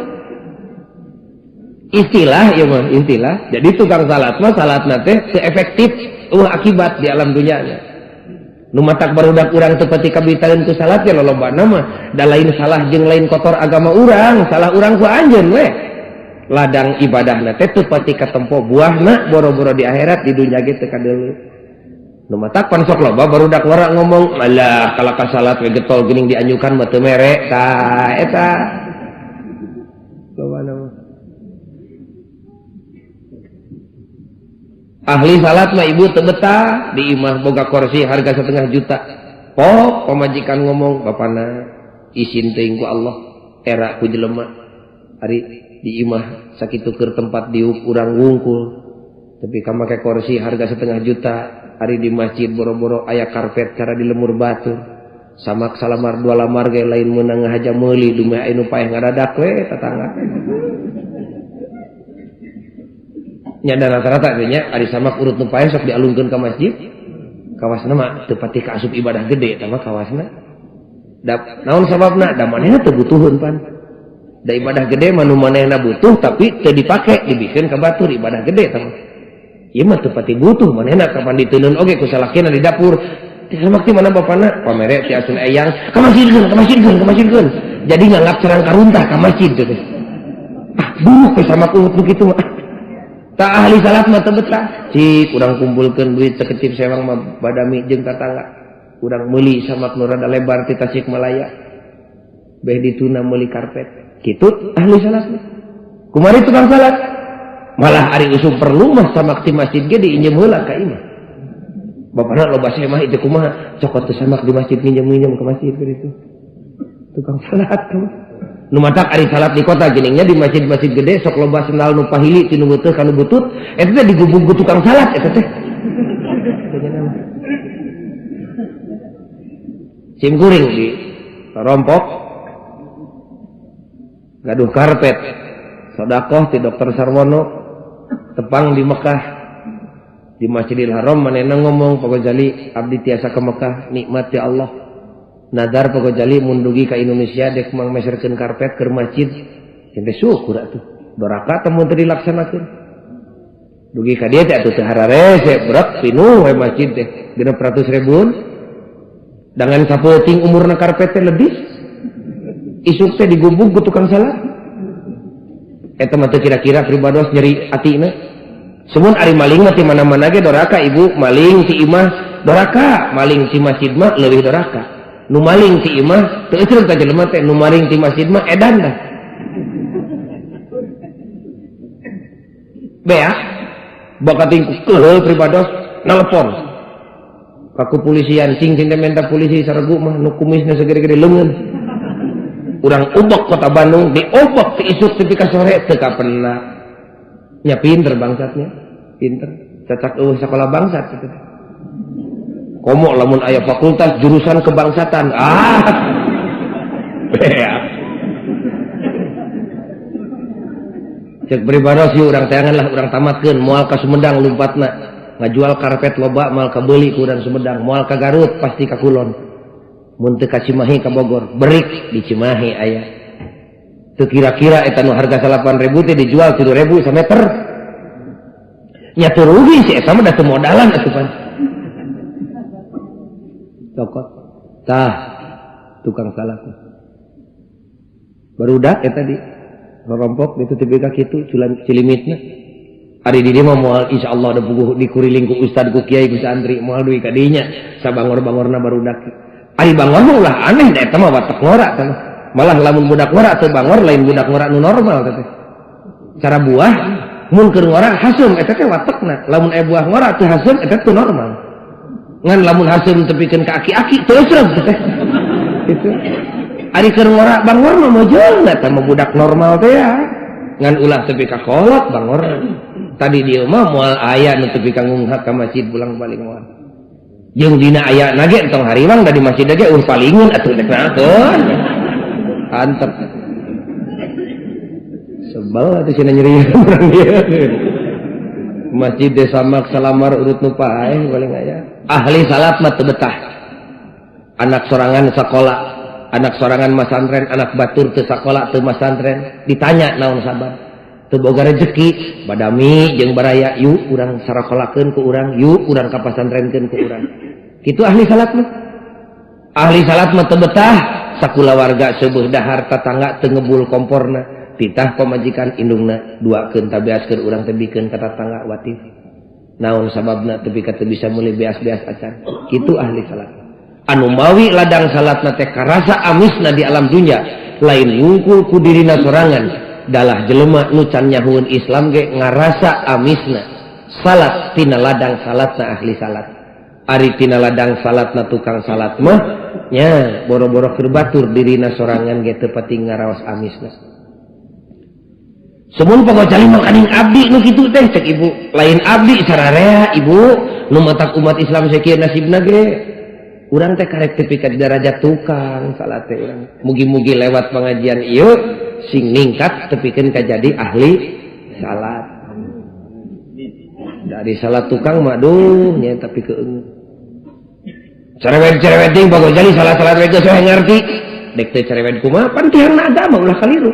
istilah ya mah istilah jadi tukang salat mah salatna teh teu efektif akibat di alam dunya nya nu matak barudak urang teu pati kabitaeun ku salat ge lolobana mah da lain salah jeung lain kotor agama urang salah urang ku anjeun we ladang ibadahna teh teu pati katempo buahna boro-boro di akhirat di dunya ge teu kadeuleu nu matak pan sok loba barudak wara ngomong alah kalau ka salat we getol geuning dianjukan mah teu mere tah eta lobana mah Ahli salat mah ibu teu betah di imah boga kursi harga 1,5 juta. Pok pamajikan ngomong bapana izin teuing ku Allah era ku jelema ari di imah sakitu keur tempat diuk urang wungkul tapi ka make kursi harga 1,5 juta ari di masjid boro-boro aya karpet cara di lemur batu samak salamar 2 lamar ge lain meunang ngahaja meuli dume anu paeh ngadadak we tatangga nya dan rata-rata nya ari samak urut nu paeh sok dialungkeun ka masjid kawasna mah teu pati kaasup ibadah gede eta mah kawasna da naon sababna da manehna teu butuheun pan da ibadah gede mah nu manehna butuh tapi teu dipake dibikeun ka batur ibadah gede eta mah ieu mah teu pati butuh manehna kapan diteuneun oge ku salakina di dapur samak ti mana bapana pamere ti asun eyang ka masjidkeun jadi nganggap cerang karuntah ka masjid teh buruk we samak urut begitu mah tak ahli salat mah teu betah cik urang kumpulkeun duit saketip sewang mah badami jeung tatangga urang meuli samak nu rada lebar ti Tasikmalaya beh dituna meuli karpet kitu ahli salat mah kumari tukang salat malah ari usum perlu mah samak ti masjid ge diinjem heula ka imah bapana loba mah itu kumaha cokot teu samak di masjid nginjem-nginjem ke masjid kitu tukang salat tuh nu matak ari salat di kota geningnya di masjid-masjid gede sok loba sendal nu pahili tinu beuteuh kana butut eta teh digubung ku tukang salat eta teh sim kuring di rompok gaduh karpet sedekah ti Dokter Sarwono tepang di Mekah di Masjidil Haram manehna ngomong pokojali abdi tiasa ke Mekah nikmat ya Allah nadar pokojali mundugi ka Indonesia dek mangmeserkeun karpet keur masjid teh syukur atuh doraka teh mun teu dilaksanakeun dugi ka dieu teh atuh teu hararese berat pinuh we masjid teh 600.000 dengan sapeuting umurna karpet teh lebih isuk teh digubung ku tukang salat eta mah teu kira-kira pribados nyeri atina semun ari maling mah ti mana-mana ge doraka ibu maling ti imah doraka maling ti masjid mah leuwih doraka nu maling ti imah teu euceun ka jelema teh nu maling ti masjid mah edan dah bea bakating keul pribados nelpon ka kepolisian cing teh minta polisi saregu mah nu kumisna segede-gede leungeun urang ubok kota Bandung diobok ti isuk tepi ka sore teu kapenna nya pinter bangsatnya pinter cacak eueuh sakola bangsat kitu komo lamun aya fakultas jurusan kebangsatan bea cek beribadah sih urang tayangan lah urang tamatkeun moal ka Sumedang lumpatna ngajual karpet loba moal ka beuli ku urang Sumedang moal ka Garut pasti ka Kulon mun teu ka Cimahi ka Bogor berik di Cimahi aya teu kira-kira eta nu harga 8.000 teh dijual 3.000 sameter nya teu rugi sih eta mah da teu modalan atuh pan cokot tah tukang salat barudak eta di rompok ditutupi ka kitu cilimitna ari di dieu mah moal insyaallah da puguh dikuriling ku ustad ku kiai ku santri moal duwi ka dinya sabangor-bangorna barudak ari bangor mah ulah aneh da eta mah watek ngora tah malah lamun budak ngora teu bangor lain budak ngora nu normal teh cara buah mun keur ngora hasem eta teh watekna lamun aya buah ngora teu hasem eta teu normal ngan lamun hasem tepikeun ka aki-aki teu sreg teh kitu ari keur ngora bangor mah mojeung eta mah budak normal teh ya ngan ulah tepi ka kolot bangor tadi dieu mah moal aya nu tepi ka ngunghak ka masjid pulang balik moal jeung dina aya nage entong hariwang da di masjid ge palingeun atuh dek nakeun antep sebel atuh cenah nyeri urang dieu masjid de samak salamar urut nu paeh paling aya ahli salat mah teu betah anak sorangan sakola anak sorangan masantren anak batur teu sakola teu masantren ditanya naon sabar teu boga rezeki badami jeung baraya yuk urang sarakolakeun ku urang yuk urang ka pasantrenkeun ku urang kitu ahli salat mah teu betah sakulawarga seueuh dahar tatangga teu ngebul komporna titah pamajikan indungna duakeun tabeaskeun urang teh bikeun ka tatangga watif naon sababna teu bisa meuli beas-beas acan kitu ahli salat anu mawi ladang salatna teh karasa amisna di alam dunya lain ngungkul ku dirina sorangan dalah jelema nu can nyahueun Islam ge ngarasa amisna salat tina ladang salatna ahli salat. Ari tina ladang salatna tukang salat mah nya boro-boro keur batur dirina sorangan ge teu pati ngaraos amisna. Semun pagocali mah kaning abdi nu kitu teh cek ibu, lain abdi sararea ibu nu matak umat Islam sakieu nasibna ge. Urang teh karek tepi ka derajat tukang salat teh urang. Mugi-mugi lewat pengajian ieu sing ningkat tepikeun ka jadi ahli salat. Dari salat tukang mah duh nya tapi keung. Cerewet-cerewet ting pagocali salat-salat we geus we ngarti. Dek teh cerewet kumaha pan tihangna agama ulah kaliru.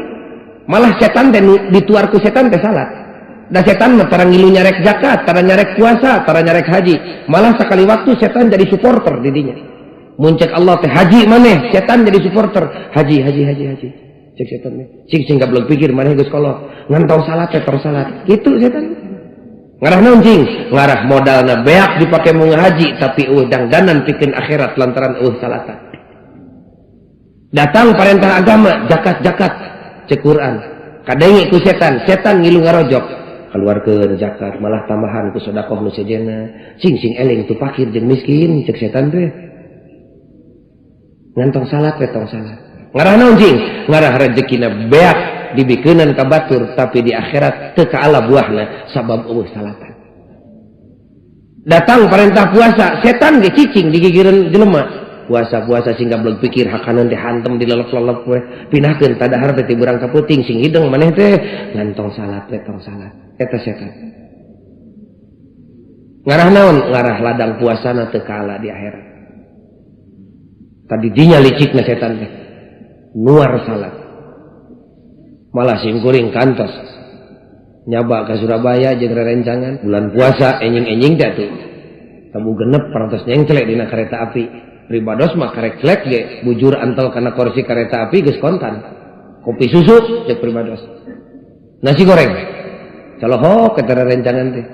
Malah setan teh dituar ku setan teh salat. Da setan mah tara ngilu nyarek zakat, tara nyarek puasa, tara nyarek haji. Malah sakali waktu setan jadi supporter di dinya. Mun cek Allah teh haji maneh, setan jadi supporter. Haji. Cek setan teh. Cing gablog pikir maneh geus kolot. Ngantong salat teh tor salat. Kitu setan. Ngarah naon cing? Ngarah modalna beak dipake mau ngahaji tapi dangdanan pikeun akhirat lantaran salatan. Datang perintah agama, zakat. Cek Quran kadenge ku setan ngilu ngarojok keluarkeun zakat malah tambahan ku sedekah nu sejenna sing eling tu fakir jeung miskin cek setan teh ngantong salat we tong salat ngarah naon cing ngarah rezekina beak dibikeunan ka batur tapi di akhirat teu kaala buahna sabab salatan. Datang perintah puasa setan ge cicing digigireun jelema puasa sing gablog pikir hakanan teh hantem dilelep-lelep we pinahkeun tadahar teh tiburang ka peuting sing hideng maneh teh ngantong salat we tong salat eta setan. Ngarah naon ngarah ladang puasana teu kaala di akhirat. Tadi dinya licikna setan teh nuar salat malah sing kuring kantos nyaba ka Surabaya jeung rerencangan bulan puasa enjing-enjing teh tuh tabu genep parantos nyengcelek dina kereta api. Pribados mah karek celek ge bujur antel kana kursi kereta api geus kontan. Kopi susu cek pribados. Nasi goreng. Calohok eta rencangan teh.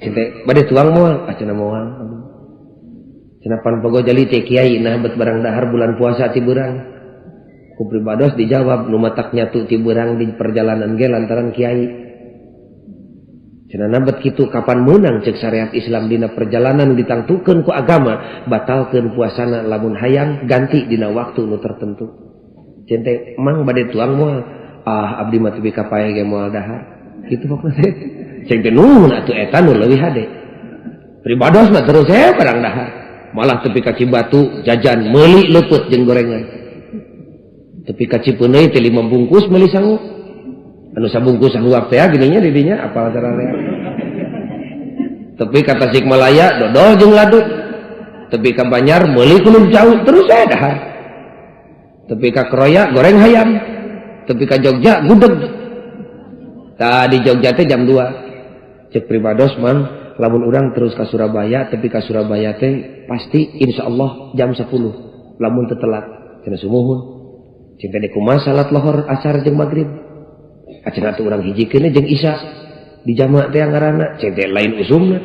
Cinte bade tuang moal, acenah moal. Cenah pan pagojali teh kiai nah bet barang dahar bulan puasa ti beurang. Ku pribados dijawab nu matak nyatu ti beurang di perjalanan ge lantaran kiai. Cenah nabet kitu kapan meunang cek syariat Islam dina perjalanan ditangtukeun ku agama batalkeun puasana lamun hayang ganti dina waktu nu tertentu. Cente emang bade tuang moal abdi mah teu kapae ge moal dahar. Kitu pokona teh. Ceng teh nuhun atuh eta nu leuwih hade. Pribados mah terus barang dahar. Malah tepi ka Cibatu jajan meuli leupeut jeung gorengan. Tepi ka Cipeuneuh teh 5 bungkus meuli sangu. Anu sabungkus sahuak teh gininya di dinya apal caranya. Tepi ka Tasikmalaya dodol jeung ladu. Tepi ka Banjar meuli kulub jauh terus dahar. Tepi ka Kroya goreng hayam. Tepi ka Jogja gudeg. Tadi Jogja teh jam 2. Cek pribados man lamun urang terus ka Surabaya tepi ka Surabaya teh pasti insyaallah jam 10. Lamun teu telat cenah sumuhun. Cek teh kumaha salat lohor asar jeung magrib. Acenah teh urang hijikeun jeung isya di jamak teh ngaranna cek teh lain usumna.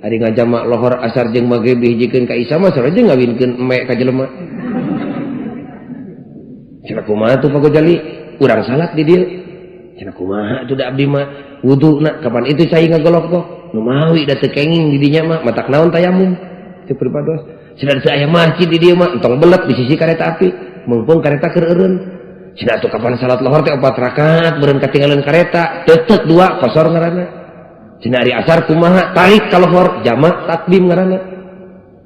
Ari ngajamak lohor asar jeung magrib dihijikeun ka isya mah sareng ngawinkeun eme ka jelema. Cenah kumaha tuh pagojali urang salat di dieu. Cenah kumaha tuh da abdi mah wuduna kapan itu cai ngagolok-golok nu mawi da teu kenging di dinya mah matak naon tayamum teu pribados. Cenah teu aya masjid di dieu mah entong belet di sisi kareta api mumpung kareta keur eureun. Cenah atuh kapan salat lohor teh 4 rakaat beureun katinggalan kareta teuteuk 2 kosor ngaranna. Cenah ari asar kumaha tarik ka lohor jamak takdim ngaranna.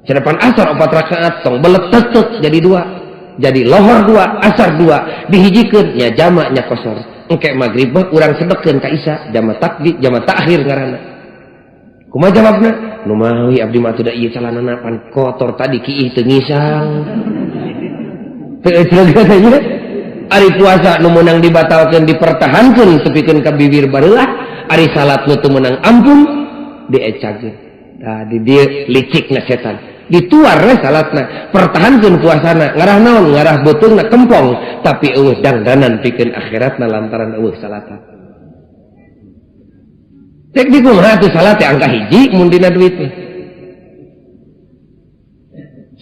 Cenah pan asar 4 rakaat tong belet teuteuk jadi 2. Jadi lohor 2 asar 2 dihijikeun nya jamak nya kosor. Engke magrib mah urang sedekeun ka isya jamak takdim jamak takhir ngaranna. Kumaha jawabna? Nu mawi abdi mah teu da ieu calanana pan kotor tadi kiih teu ngisang. Teu ceuleuh ari puasa nu meunang dibatalkeun dipertahankeun tepikeun ka bibir bareulah, ari salat nu teu meunang ampun diecageun. Tah di dieu licikna setan. Dituar we salatna, pertahankeun puasana, ngarah naon? Ngarah beutungna kempong, tapi eueuh dangdanan pikeun akhiratna lantaran eueuh salatan. Cek di kumaha atuh salat teh angka hiji mun dina duit teh.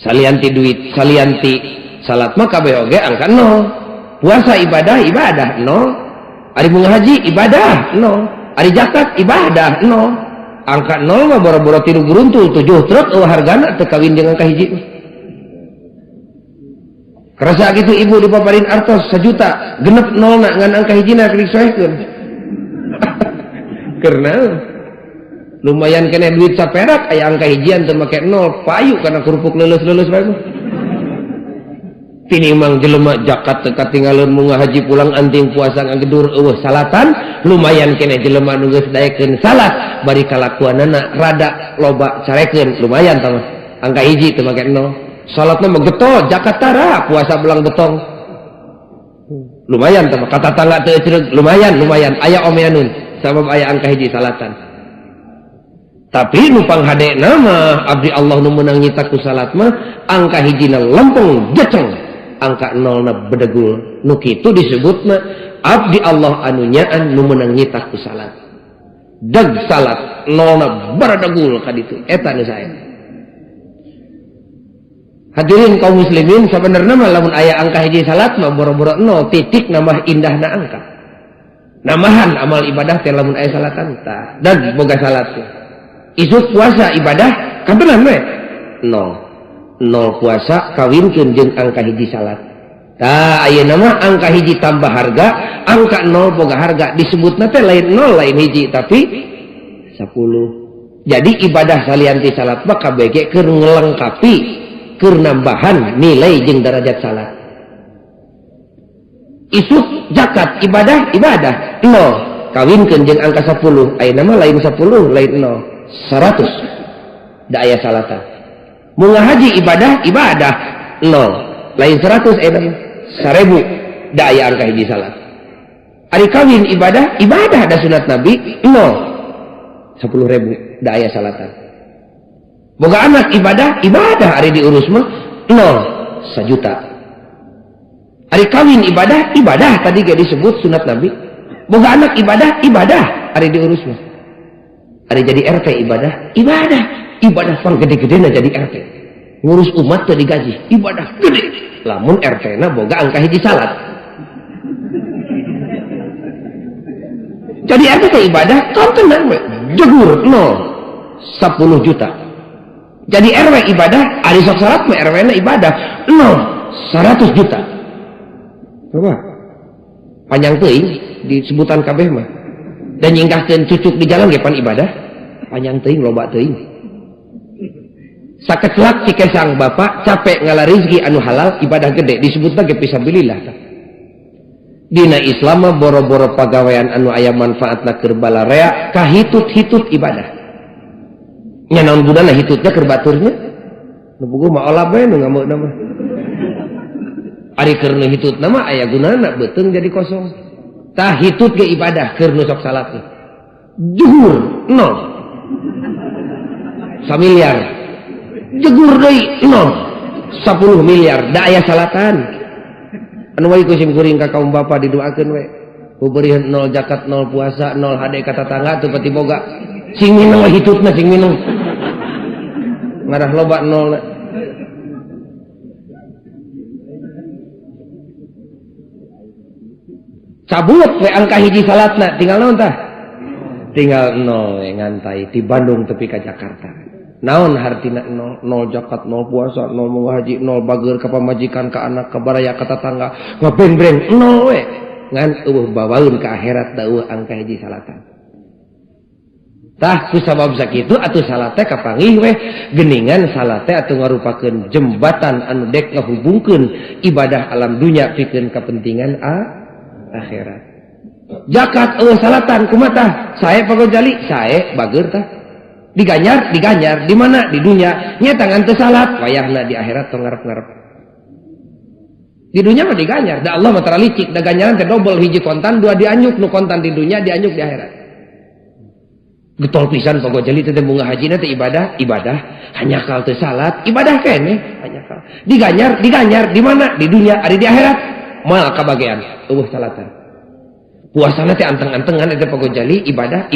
Salianti duit, salianti salat mah kabeh oge angka 0. Puasa ibadah no, ari bunga haji ibadah no, ari zakat ibadah no, Angka 0 mah boro-boro tilu geruntul 7 truk hargana teu kawin jeung angka hiji. Kerasa gitu ibu dipaparin artos 1 juta, genep 0 na ngan angka hijina klik soekeun. Karena lumayan kena duit saperak aya angka hijian teu make 0 payu kana kerupuk leuleus-leuleus bae. Tinimang jelema zakat teu katinggalieun munga haji pulang anting puasa ngagedur eueuh salatan, lumayan kene jelema nu geus daekeun salat bari kalakuanana rada loba carekeun lumayan tah mah. Angka hiji teu make 0. Salatna mah getol, zakat tara, puasa belang betong. Lumayan tah mah kata tangga teu ceureuh lumayan aya omeanun sabab aya angka hiji salatan. Tapi nu panghadena mah abdi Allah nu meunang nyita ku salat mah angka hijina lempeng jeceng. Angka 0 na bedegul nu kitu disebut mah abdi Allah anu nyaan nu meunang nyita ku salat. Deg salat 0 na baradegul ka ditu eta nu sae. Hadirin kaum muslimin sabenerna mah lamun aya angka hiji salat mah boro-boro 0 titik nambah indahna angka. Namahan amal ibadah teh lamun aya salatan tah. Deg boga salat teh. Isuk puasa ibadah kabenan we 0 puasa kawinkeun jeung angka hiji salat. Tah ayeuna mah angka hiji tambah harga, angka 0 boga harga. Disebutna teh lain 0 lain hiji tapi 10. Jadi ibadah salian ti salat mah kabeh keur ngelengkapi, keur nambahan nilai jeung derajat salat. Isuk zakat ibadah 0 kawinkeun jeung angka 10. Ayeuna mah lain 10 lain 0 100. Da aya salatan. Munga haji ibadah 0 lain 100 edan 1000 da aya angka hiji salat. Ari kawin ibadah da sunat nabi 0 10.000 da aya salatan. Boga anak ibadah ari diurus mah 0 1 juta. Ari kawin ibadah tadi ge disebut sunat nabi. Boga anak ibadah ari diurus mah. Ari jadi RT ibadah pang gede-gedena jadi RT. Ngurus umat teu digaji, ibadah gede. Lamun RT na boga angka hiji salat. Jadi RT teh ibadah kontenan we, jegur 0 10 juta. Jadi RW ibadah, ari sok salat mah RW na ibadah 0 100 juta. Coba. Panjang teuing disebutan kabeh mah. Dan nyingkahkeun cucuk di jalan ge pan ibadah. Panjang teuing loba teuing. Sakecelak si kesang bapak capek ngala rizki anu halal ibadah gede disebut lagi fisabilillah. Dina Islam mah boro-boro pagawean anu aya manfaatna keur balarea kahitut-hitut ibadah. Nya naon gunana hitutnya keur baturnya? Nu bugu mah olah bae nu ngameuna mah. Ari keur nu hitutna mah aya gunana beuteung jadi kosong. Tah hitut ge ibadah keur nu sok salat. Zuhur 0 1 miliar. Jegur deui 0 10 miliar da aya salatan. Anu wae kusim kuring ka kaum bapa didoakeun we. Kubeureun 0 zakat 0 puasa 0 hade ka tatangga teu pati boga. Sing mineng hitutna sing mineng. Ngarah loba 0 na. Cabut we angka hiji salatna tinggal naon tah? Tinggal 0 we ngantai di Bandung tepi ka Jakarta. Naon hartina 0 zakat 0 puasa 0 munggah haji 0 bageur ka pamajikan ka anak ka baraya ka tatangga ngabreng-breng 0 we ngan eueuh bawaeun ka akhirat da eueuh angka hiji salatan. Tah ku sabab sakitu atuh salat teh kapanggih we geuningan salat teh atuh ngarupakeun jembatan anu dek ngahubungkeun ibadah alam dunya pikeun kepentingan akhirat. Zakat eueuh salatan kumaha tah? Sae pagojali sae bageur tah. Diganyar di mana? Di dunia. Nya tangan teu salat, wayahna di akhirat tong ngarep-ngarep. Di dunia mah diganyar, da Allah mah tara licik, da ganjaran teh double hiji kontan, dua dianyuk, nu kontan di dunia dianyuk di akhirat. Getol pisan pagojali teh bunga hajina teh ibadah, hanya kal teu salat, ibadah keneh, hanya kal. Diganyar di mana? Di dunia, ari di akhirat moal kabagean, eueuh salatan. Puasana teh anteng-antengan eta pagojali ibadah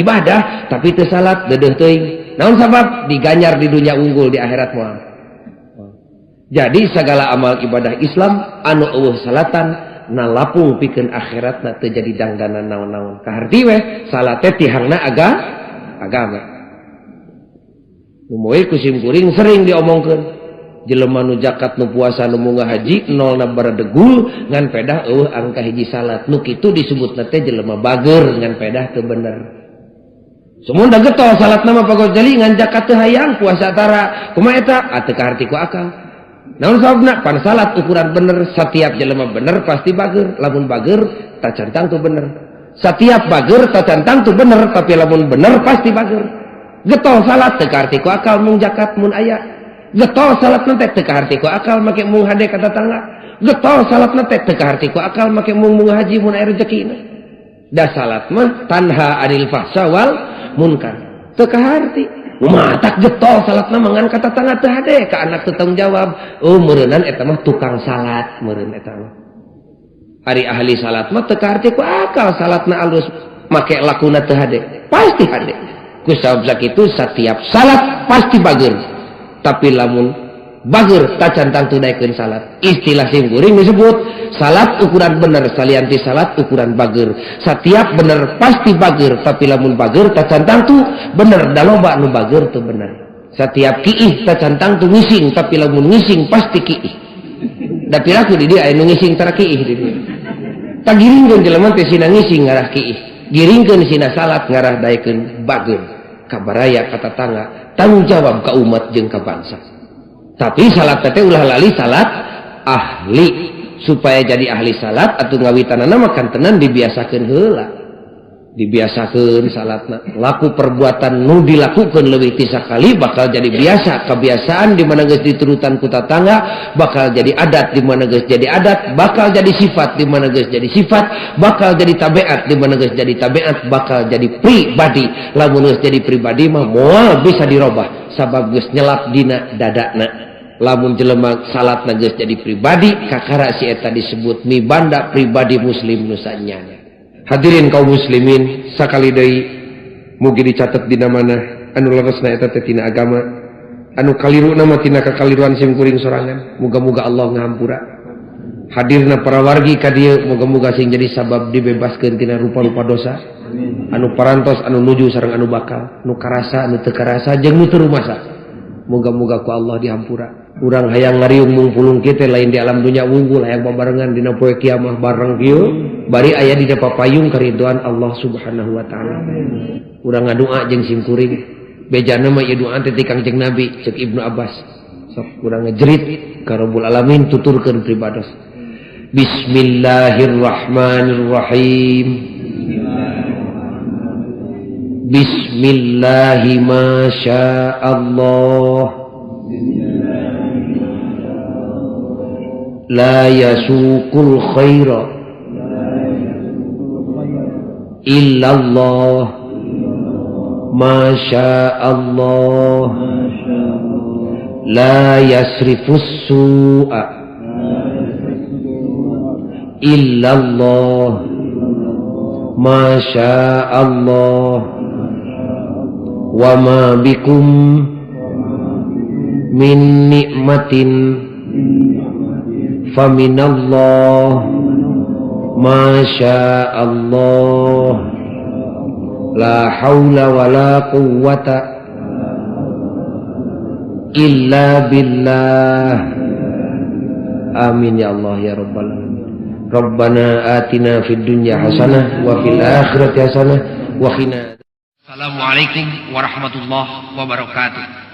tapi teu salat deudeuh teuing. Naon sabab diganyar di dunia unggul di akhirat moal. Jadi segala amal ibadah Islam anu eueuh salatan nalapung pikeun akhiratna teu jadi dangdanan naon-naon. Kaharti we salat teh tihangna agama. Nu moal ku simkuring sering diomongkeun. Jelema nu zakat nu puasa nu munggah haji nol na baradegul ngan pedah angka hiji salat. Nu kitu disebutna teh jelema bager ngan pedah teu bener. Sumun da getol salatna mah pagos jali ngan zakat teu hayang puasa tara. Kumaha eta? Teu kaharti ku akal. Naon sababna? Pan salat ukuran bener, setiap jelema bener pasti bager. Lamun bager tacantang tuh bener. Setiap bager tacantang tuh bener, tapi lamun bener pasti bager. Getol salat teu kaharti ku akal mung zakat mun aya. Getol salat nanti teu kaharti ku akal make mung hade ka tetangga. Getol salat nanti teu kaharti ku akal make mung haji mun aya rezekina. Da salat mah tanha anil fahsya wal munkar. Teu kaharti. Matak getol salatna mangan ka tetangga teu hade ka anak teu tanggung jawab. Meureunan eta mah tukang salat meureun eta mah. Ari ahli salat mah teu kaharti ku akal salatna alus make lakuna teu hade. Pasti hade. Ku sabab sakitu setiap salat pasti bager. Tapi lamun bager tacantang teu daekeun salat. Istilah simkuring disebut salat ukuran bener salianti salat ukuran bager. Setiap bener pasti bager, tapi lamun bager tacantang tu bener da loba nu bager tu bener. Setiap kiih tacantang tu ngising, tapi lamun ngising pasti kiih. Da piraku di dia anu ngising tara kiih di dia. Tak giringkeun jelema teh sina ngising ngarah kiih. Giringkeun sina salat ngarah daekeun bager. Kabaraya kata tangga tanggung jawab ka umat jeung ka bangsa. Tapi salat teh ulah lali salat ahli. Supaya jadi ahli salat atau ngawitanana mah kan tenan dibiasakeun heula. Dibiasakeun salatna. Laku perbuatan nu dilakukeun leuwih ti sakali bakal jadi biasa. Kebiasaan di mana geus diturutan ku tatangga bakal jadi adat di mana geus jadi adat, bakal jadi sifat di mana geus jadi sifat, bakal jadi tabiat di mana geus jadi tabiat, bakal jadi pribadi. Lamun geus jadi pribadi mah moal bisa dirobah sabab geus nyelap dina dadana. Lamun jelema salatna geus jadi pribadi kakara si eta disebut mibanda pribadi muslim nu sanyana. Hadirin kaum muslimin sakali deui mugi dicatet dina manah anu leresna eta teh tina agama anu kaliruna mah tina kakaliruan simkuring sorangan. Muga-muga Allah ngahampura. Hadirna para wargi ka dieu muga-muga sing jadi sabab dibebaskeun tina rupa-rupa dosa. Anu parantos anu nuju sareng anu bakal, nu karasa anu teu karasa jeung nu teu rumasa. Moga-moga ku Allah dihampura. Urang hayang ngariung mungpulung kita lain di alam dunia unggul hayang babarengan dina poe kiamah bareng kieu bari aya di papayung kariduan Allah Subhanahu wa taala. Urang ngadua jeung simkuring bejana mah ieu doa teh ti Kangjeng Nabi ceuk Ibnu Abbas. Sok urang ngejerit ka Rabbul Alamin tuturkeun pribados. Bismillahirrahmanirrahim. Bismillahi masya Allah. La yasukul khaira illallah masya Allah. La yasrifus su'a illallah masya Allah. Wa ma bikum min ni'matin faminallah masya Allah. La haula wa la quwwata illa billah. Amin ya Allah ya rabbal alamin. Rabbana atina fid dunya hasanah wa fil akhirati hasanah wa qina. Assalamualaikum warahmatullahi wabarakatuh.